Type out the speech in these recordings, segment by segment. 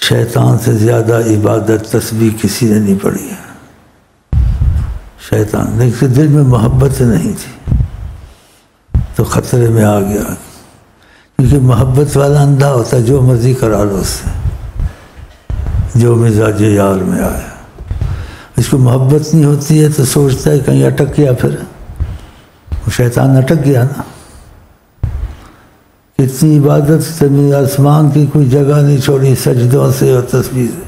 شیطان سے زیادہ عبادت تسبیح کسی نے نہیں پڑھی ہے۔ شیطان لیکن دل میں محبت نہیں تھی تو خطرے میں آ گیا، کیونکہ محبت والا اندھا ہوتا ہے، جو مرضی کرا لو اس سے، جو مزاج یار میں آیا۔ اس کو محبت نہیں ہوتی ہے تو سوچتا ہے کہیں اٹک گیا، پھر وہ شیطان اٹک گیا نا۔ اتنی عبادت زمین آسمان کی کوئی جگہ نہیں چھوڑی سجدوں سے اور تسبیح سے،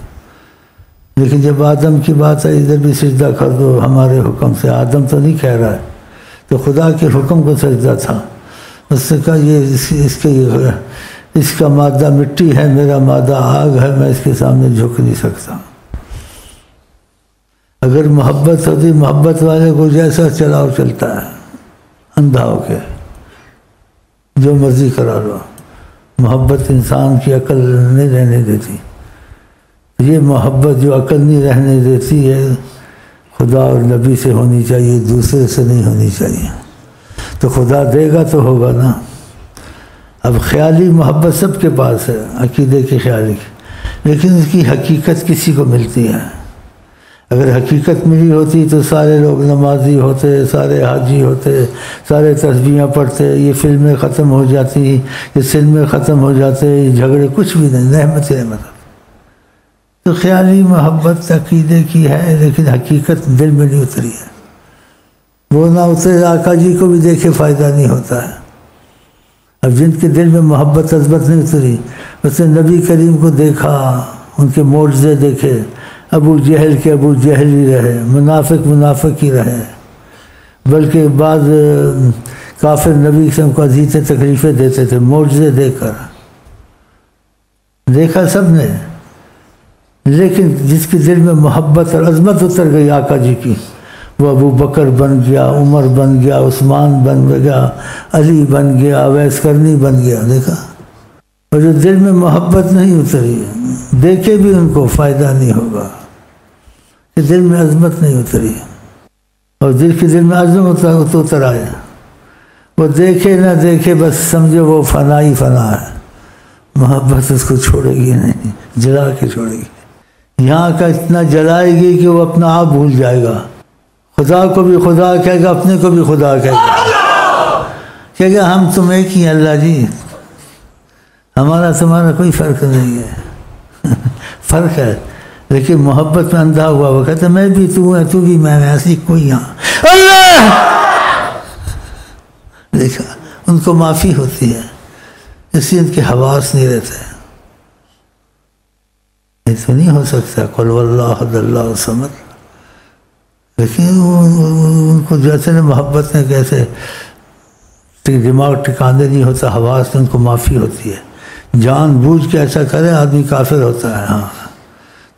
لیکن جب آدم کی بات ہے ادھر بھی سجدہ کر دو ہمارے حکم سے، آدم تو نہیں کہہ رہا ہے، تو خدا کے حکم کو سجدہ تھا۔ اس نے کہا یہ اس کا مادہ مٹی ہے، میرا مادہ آگ ہے، میں اس کے سامنے جھک نہیں سکتا۔ اگر محبت ہوتی، محبت والے کو جیسا چلاؤ چلتا ہے، اندھا ہو کے جو مرضی کرا لو۔ محبت انسان کی عقل نہیں رہنے دیتی، یہ محبت جو عقل نہیں رہنے دیتی ہے خدا اور نبی سے ہونی چاہیے، دوسرے سے نہیں ہونی چاہیے۔ تو خدا دے گا تو ہوگا نا۔ اب خیالی محبت سب کے پاس ہے، عقیدے کی خیالی کی، لیکن اس کی حقیقت کسی کو ملتی ہے۔ اگر حقیقت ملی ہوتی تو سارے لوگ نمازی ہوتے، سارے حاجی ہوتے، سارے تسبیحاں پڑھتے، یہ فلمیں ختم ہو جاتی، یہ سلمیں ختم ہو جاتے، یہ جھگڑے کچھ بھی نہیں، رحمت رحمت۔ تو خیالی محبت عقیدے کی ہے، لیکن حقیقت دل میں نہیں اتری ہے۔ وہ نہ اترے، آقا جی کو بھی دیکھے فائدہ نہیں ہوتا ہے۔ اب جن کے دل میں محبت عظمت نہیں اتری، اس نے نبی کریم کو دیکھا، ان کے معجزے دیکھے، ابو جہل کے ابو جہل ہی رہے، منافق ہی رہے، بلکہ بعض کافر نبی کو اذیتیں تکلیفیں دیتے تھے، معجزے دیکھ کر دیکھا سب نے۔ لیکن جس کے دل میں محبت اور عظمت اتر گئی آقا جی کی، وہ ابو بکر بن گیا، عمر بن گیا، عثمان بن گیا، علی بن گیا، اویس کرنی بن گیا۔ دیکھا؟ اور جو دل میں محبت نہیں اتری، دیکھے بھی ان کو فائدہ نہیں ہوگا، کہ دل میں عظمت نہیں اتری۔ اور دل کے دل میں عظمت اتر آیا، وہ دیکھے نہ دیکھے بس سمجھے وہ فنا ہی فنا ہے، محبت اس کو چھوڑے گی نہیں، جلا کے چھوڑے گی۔ یہاں کا اتنا جلائے گی کہ وہ اپنا آپ بھول جائے گا، خدا کو بھی خدا کہے گا، اپنے کو بھی خدا کہے گا، کہے گا ہم تم ایک ہی اللہ جی، ہمارا تمہارا کوئی فرق نہیں ہے۔ فرق ہے، لیکن محبت میں اندھا ہوا وہ کہتا میں بھی تو ہے، تو بھی میں، ایسی کوئی یہاں اللہ۔ دیکھا؟ ان کو معافی ہوتی ہے، اس لیے ان کے حواس نہیں رہتے۔ یہ تو نہیں ہو سکتا قل واللہ احد اللہ الصمد، لیکن ان کو جیسے محبت میں کیسے دماغ ٹکانے نہیں ہوتا، حواس میں ان کو معافی ہوتی ہے۔ جان بوجھ کے ایسا کرے آدمی کافر ہوتا ہے۔ ہاں،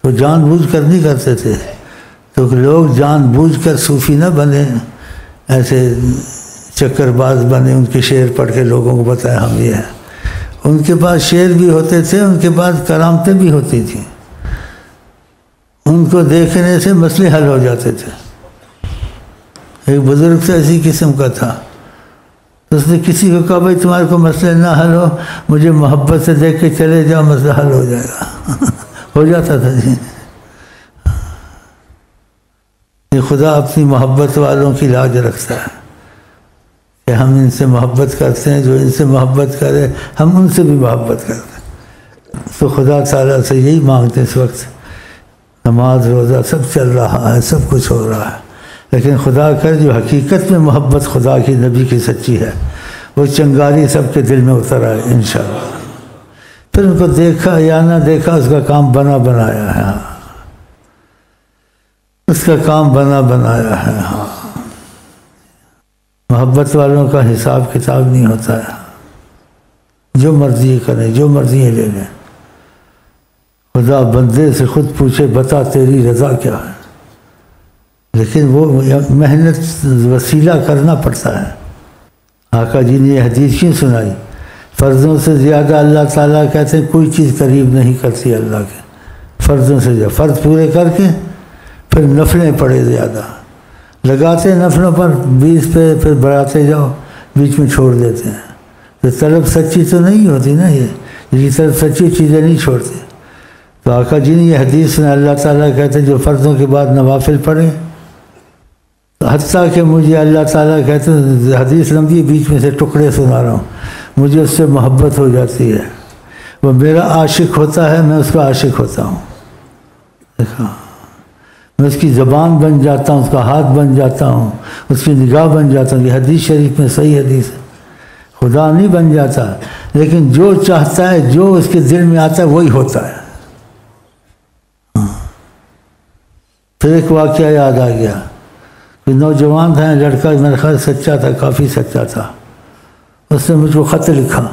تو جان بوجھ کر نہیں کرتے تھے، تو لوگ جان بوجھ کر صوفی نہ بنے، ایسے چکر باز بنے، ان کے شعر پڑھ کے لوگوں کو بتایا ہم یہ ہیں۔ ان کے پاس شعر بھی ہوتے تھے، ان کے پاس کرامتیں بھی ہوتی تھیں، ان کو دیکھنے سے مسئلے حل ہو جاتے تھے۔ ایک بزرگ سے ایسی قسم کا تھا، تو اس نے کسی کو کہا بھائی تمہارے کو مسئلہ نہ حل ہو، مجھے محبت سے دیکھ کے چلے جاؤ، مسئلہ حل ہو جائے گا۔ ہو جاتا تھا جی۔ یہ خدا اپنی محبت والوں کی لاج رکھتا ہے کہ ہم ان سے محبت کرتے ہیں، جو ان سے محبت کرے ہم ان سے بھی محبت کرتے ہیں۔ تو خدا تعالیٰ سے یہی مانگتے ہیں اس وقت، نماز روزہ سب چل رہا ہے، سب کچھ ہو رہا ہے، لیکن خدا کر جو حقیقت میں محبت خدا کی نبی کی سچی ہے، وہ چنگاری سب کے دل میں اتر آئے انشاءاللہ۔ پھر ان کو دیکھا یا نہ دیکھا، اس کا کام بنا بنایا ہے۔ اس کا کام بنا بنایا ہے۔ ہاں، محبت والوں کا حساب کتاب نہیں ہوتا ہے، جو مرضی کریں، جو مرضی لے لیں۔ خدا بندے سے خود پوچھے بتا تیری رضا کیا ہے، لیکن وہ محنت وسیلہ کرنا پڑتا ہے۔ آقا جی نے یہ حدیث کیوں سنائی؟ فرضوں سے زیادہ اللہ تعالیٰ کہتے ہیں کوئی چیز قریب نہیں کرتی اللہ کے، فرضوں سے زیادہ۔ فرض پورے کر کے پھر نفلیں پڑے زیادہ، لگاتے نفلوں پر 20 پہ، پھر بڑھاتے جاؤ، بیچ میں چھوڑ دیتے ہیں۔ تو طلب سچی تو نہیں ہوتی نا، یہ طلب سچی چیزیں نہیں چھوڑتے۔ تو آقا جی نے یہ حدیث میں اللہ تعالیٰ کہتے ہیں جو فرضوں کے بعد نوافل پڑھیں، حتیٰ کہ مجھے اللہ تعالیٰ کہتے ہیں، حدیث لمبی بیچ میں سے ٹکڑے سنا رہا ہوں، مجھے اس سے محبت ہو جاتی ہے، وہ میرا عاشق ہوتا ہے، میں اس کا عاشق ہوتا ہوں، دیکھا، میں اس کی زبان بن جاتا ہوں، اس کا ہاتھ بن جاتا ہوں، اس کی نگاہ بن جاتا ہوں۔ یہ حدیث شریف میں صحیح حدیث ہے، خدا نہیں بن جاتا، لیکن جو چاہتا ہے، جو اس کے دل میں آتا ہے وہی ہوتا ہے۔ پھر ایک واقعہ یاد آ گیا، کوئی نوجوان تھا، لڑکا میرے خیال سچا تھا، کافی سچا تھا، اس نے مجھ کو خط لکھا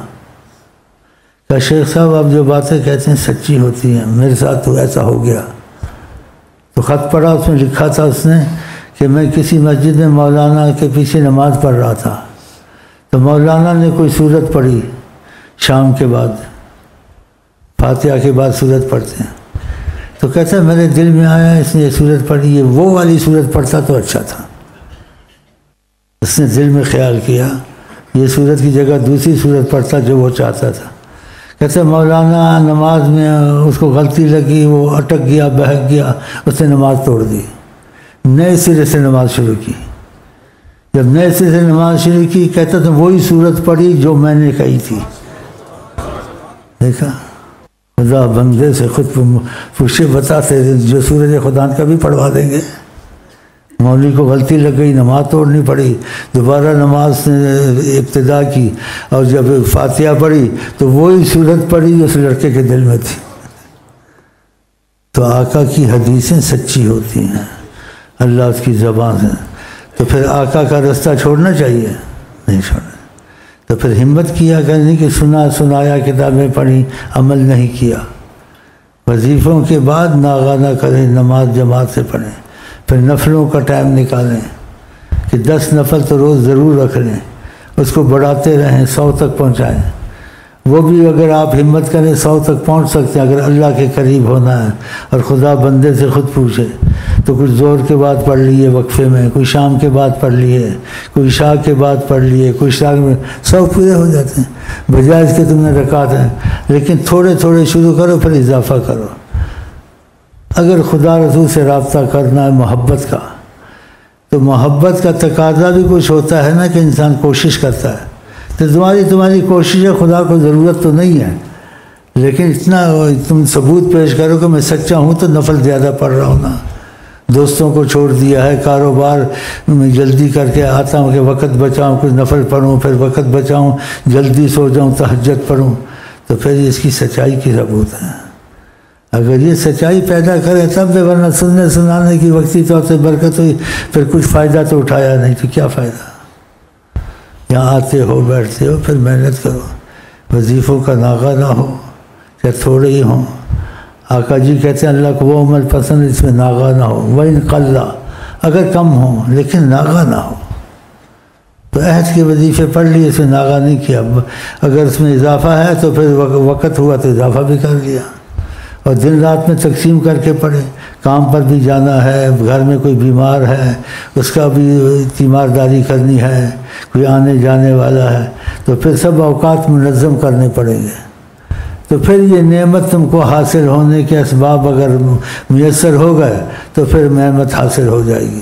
کہ شیخ صاحب آپ جو باتیں کہتے ہیں سچی ہوتی ہیں، میرے ساتھ تو ایسا ہو گیا۔ تو خط پڑھا، اس میں لکھا تھا اس نے کہ میں کسی مسجد میں مولانا کے پیچھے نماز پڑھ رہا تھا، تو مولانا نے کوئی سورت پڑھی شام کے بعد، فاتحہ کے بعد سورت پڑھتے ہیں، تو کہتا ہے میرے دل میں آیا اس نے یہ سورت پڑھی ہے، وہ والی سورت پڑھتا تو اچھا تھا۔ اس نے دل میں خیال کیا یہ سورت کی جگہ دوسری سورت پڑھتا جو وہ چاہتا تھا۔ کہتے مولانا نماز میں اس کو غلطی لگی، وہ اٹک گیا، بہک گیا، اس نے نماز توڑ دی، نئے سرے سے نماز شروع کی۔ جب نئے سرے سے نماز شروع کی، کہتا تھا وہی سورت پڑھی جو میں نے کہی تھی۔ دیکھا، خدا بندے سے خود پوچھے، بتاتے جو سورج خدا کا بھی پڑھوا دیں گے۔ مولوی کو غلطی لگ گئی، نماز توڑنی پڑی، دوبارہ نماز نے ابتدا کی، اور جب فاتحہ پڑھی تو وہی صورت پڑھی جو اس لڑکے کے دل میں تھی۔ تو آقا کی حدیثیں سچی ہوتی ہیں، اللہ اس کی زبان ہے، تو پھر آقا کا رستہ چھوڑنا چاہیے؟ نہیں چھوڑنا۔ تو پھر ہمت کیا کرنے کہ سنایا کتابیں پڑھی، عمل نہیں کیا۔ وظیفوں کے بعد ناغہ کریں، نماز جماعت سے پڑھیں، پھر نفلوں کا ٹائم نکالیں کہ 10 نفل تو روز ضرور رکھ لیں، اس کو بڑھاتے رہیں، 100 تک پہنچائیں۔ وہ بھی اگر آپ ہمت کریں 100 تک پہنچ سکتے ہیں، اگر اللہ کے قریب ہونا ہے، اور خدا بندے سے خود پوچھے تو کچھ زور کے بعد پڑھ لیے وقفے میں، کوئی شام کے بعد پڑھ لیے، کوئی عشاء کے بعد پڑھ لیے، کوئی عشاء میں، 100 پورے ہو جاتے ہیں بجائے اس کے تم نے رکعت ہیں۔ لیکن تھوڑے تھوڑے شروع کرو، پھر اضافہ کرو۔ اگر خدا رسول سے رابطہ کرنا ہے محبت کا، تو محبت کا تقاضا بھی کچھ ہوتا ہے نا کہ انسان کوشش کرتا ہے۔ تو تمہاری کوشش ہے، خدا کو ضرورت تو نہیں ہے، لیکن اتنا تم ثبوت پیش کرو کہ میں سچا ہوں تو نفل زیادہ پڑھ رہا ہوں نا۔ دوستوں کو چھوڑ دیا ہے، کاروبار میں جلدی کر کے آتا ہوں کہ وقت بچاؤں، کچھ نفل پڑھوں، پھر وقت بچاؤں، جلدی سو جاؤں، تہجد پڑھوں، تو پھر اس کی سچائی کی ثبوت ہے۔ اگر یہ سچائی پیدا کرے تب تو، ورنہ سننے سنانے کی وقتی طور سے برکت ہوئی، پھر کچھ فائدہ تو اٹھایا نہیں، تو کیا فائدہ؟ یہاں آتے ہو، بیٹھتے ہو، پھر محنت کرو، وظیفوں کا ناغہ نہ ہو، یا تھوڑے ہی ہوں۔ آقا جی کہتے ہیں اللہ کو وہ عمل پسند اس میں ناغہ نہ ہو، وَإِنْ قَلَّ، اگر کم ہو لیکن ناغہ نہ ہو۔ تو عہد کے وظیفے پڑھ لیے، اس میں ناغہ نہیں کیا، اگر اس میں اضافہ ہے تو پھر وقت ہوا تو اضافہ بھی کر لیا، اور دن رات میں تقسیم کر کے پڑھے۔ کام پر بھی جانا ہے، گھر میں کوئی بیمار ہے اس کا بھی تیمارداری کرنی ہے، کوئی آنے جانے والا ہے، تو پھر سب اوقات منظم کرنے پڑیں گے۔ تو پھر یہ نعمت تم کو حاصل ہونے کے اسباب اگر میسر ہو گئے تو پھر نعمت حاصل ہو جائے گی۔